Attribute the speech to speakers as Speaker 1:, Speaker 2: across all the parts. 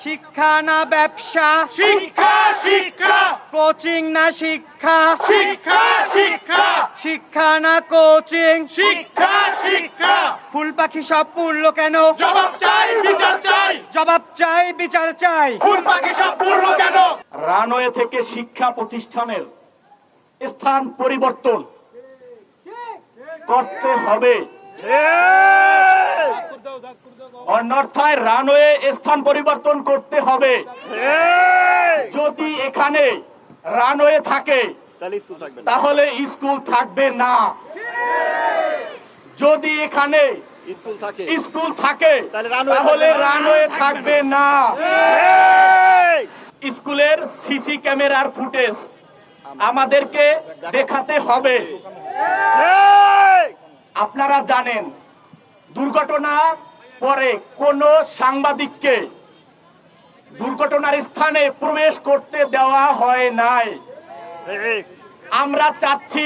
Speaker 1: শিক্ষা না ব্যবসা,
Speaker 2: শিক্ষা শিক্ষা
Speaker 1: কোচিং না শিক্ষা,
Speaker 2: শিক্ষা শিক্ষা
Speaker 1: শিক্ষা না কোচিং,
Speaker 2: শিক্ষা শিক্ষা
Speaker 1: ফুল পাখি সব পড়লো কেন?
Speaker 2: জবাব চাই, বিচার চাই,
Speaker 1: জবাব চাই, বিচার চাই।
Speaker 2: ফুল পাখি সব পড়লো কেন?
Speaker 3: রানওয়ে থেকে শিক্ষা প্রতিষ্ঠানের স্থান পরিবর্তন করতে হবে। অন্যথায় রানওয়ে স্থান পরিবর্তন করতে হবে। যদি এখানে রানওয়ে থাকে তাহলে স্কুল থাকবে না। যদি এখানে স্কুল থাকে তাহলে রানওয়ে থাকবে না। স্কুলের সিসি ক্যামেরার ফুটেজ আমাদেরকে দেখাতে হবে। আপনারা জানেন দুর্ঘটনা পরে কোন সাংবাদিককে দুর্ঘটনার স্থানে প্রবেশ করতে দেওয়া হয় নাই। আমরা চাচ্ছি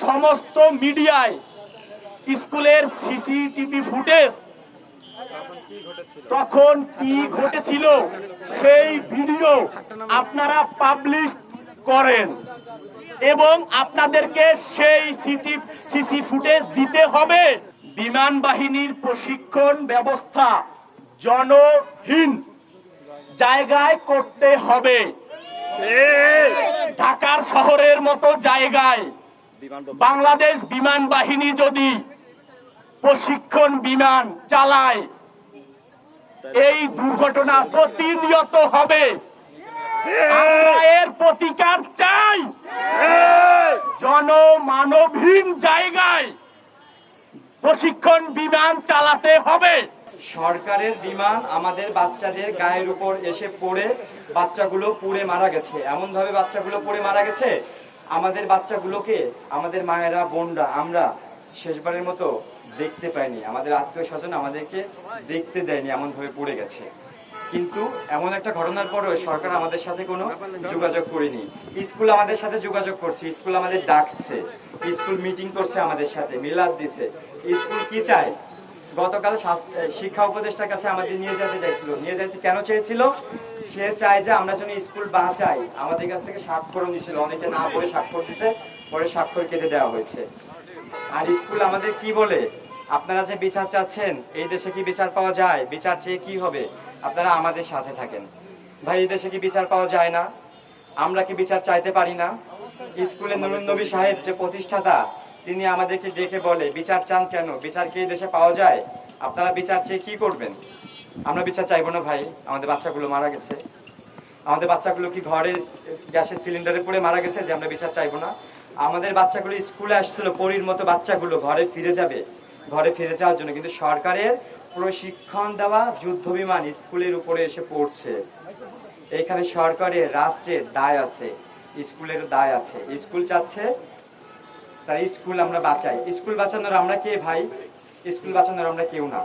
Speaker 3: সমস্ত মিডিয়ায় স্কুলের সিসিটিভি ফুটেজ তখন কি ঘটেছিল সেই ভিডিও আপনারা পাবলিশ করেন এবং আপনাদেরকে সেই সিসি ফুটেজ দিতে হবে। বিমান বাহিনীর প্রশিক্ষণ ব্যবস্থা জনহীন জায়গায় করতে হবে। ঢাকার শহরের মতো জায়গায় বাংলাদেশ বিমান বাহিনী যদি প্রশিক্ষণ বিমান চালায় এই দুর্ঘটনা প্রতিনিয়ত হবে। আমরা এর প্রতিকার চাই। জনমানবহীন জায়গায় প্রশিক্ষণ বিমান চালাতে হবে।
Speaker 1: সরকারের বিমান আমাদের বাচ্চাদের গায়ের উপর এসে পড়ে বাচ্চাগুলো পুড়ে মারা গেছে। এমন ভাবে বাচ্চাগুলো পুড়ে মারা গেছে, আমাদের বাচ্চাগুলোকে আমাদের মায়েরা বোনরা আমরা শেষবারের মতো দেখতে পাইনি। আমাদের আত্মীয় স্বজন আমাদেরকে দেখতে দেয়নি, এমন ভাবে পড়ে গেছে। কিন্তু এমন একটা ঘটনার পরেও সরকার আমাদের সাথে কোনো যোগাযোগ করেনি। স্কুল আমাদের সাথে যোগাযোগ করছে, স্কুল আমাদের ডাকছে, স্কুল মিটিং করছে আমাদের সাথে, মিলাদ দিছে। স্কুল কি চায়? গতকাল শিক্ষা উপদেষ্টার কাছে আমাদের নিয়ে যেতে চাইছিল। নিয়ে যেতে কেন চেয়েছিল? সে চায় যে আমরা যেন স্কুল বাঁচাই। আমাদের কাছ থেকে স্বাক্ষরও নিয়েছিল, অনেকে না পড়ে স্বাক্ষর দিছে, পরে স্বাক্ষর কেটে দেওয়া হয়েছে। আর স্কুল আমাদের কি বলে, আপনারা যে বিচার চাচ্ছেন, এই দেশে কি বিচার পাওয়া যায়? বিচার চেয়ে কি হবে? আপনারা আমাদের সাথে থাকেন। ভাই, এই দেশে কি বিচার পাওয়া যায় না? আমরা কি বিচার চাইতে পারি না? স্কুলে নুরুন নবী সাহেব যে প্রতিষ্ঠাতা, তিনি আমাদেরকে ডেকে বলে বিচার চান কেন? বিচার কি এই দেশে পাওয়া যায়? আপনারা বিচার চেয়ে কি করবেন? আমরা বিচার চাইবো না ভাই। আমাদের বাচ্চাগুলো মারা গেছে। আমাদের বাচ্চাগুলো কি ঘরে গ্যাসের সিলিন্ডারে পড়ে মারা গেছে যে আমরা বিচার চাইবো না? আমাদের বাচ্চাগুলো স্কুলে আসছিল, পরীর মতো বাচ্চাগুলো ঘরে ফিরে যাবে, ঘরে ফিরে যাওয়ার জন্য, কিন্তু সরকারের প্রশিক্ষণ দেওয়া যুদ্ধ বিমান স্কুলের উপরে এসে পড়ছে। এখানে সরকারের রাষ্ট্রের দায় আছে, স্কুলের দায় আছে। স্কুল চাচ্ছে তার স্কুল আমরা বাঁচাই। স্কুল বাঁচানোর আমরা কে ভাই? স্কুল বাঁচানোর আমরা কেউ না।